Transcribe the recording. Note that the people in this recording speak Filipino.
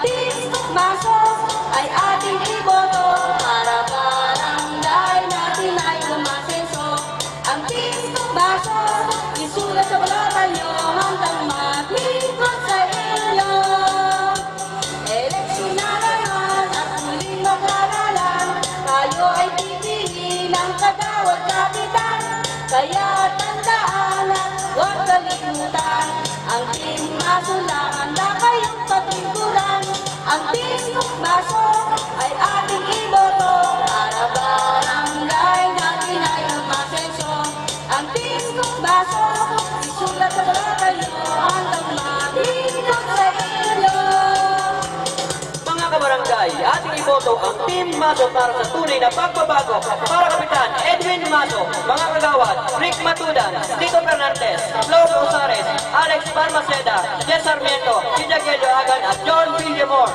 Team Maso ay ating iboto para barangay natin ay umasenso. Ang Team Maso isulat sa balatan nyo hanggang maglingkod sa inyo. Eleksyon na naman at muling maglalalan, tayo ay pipili ng kagawad kapitan. Kaya tandaan at huwag kalimutan, ang Team Maso lang handa kayong paglingkuran. Ang Team Maso ay ating iboto para barangay natin ay umasenso. Ang Team Maso isulat sa balatan nyo hanggang maglingkod sa inyo. Mga kabarangay, ating iboto ang Team Maso para sa tunay na pagbabago. Para Kapitan Edwin Maso, mga kagawad Rick Matudan, Tito Fernandez, Flo Rosares, Alex Balmaceda, Jess Sarmiento, Ida Gelio Agan at John Villamor.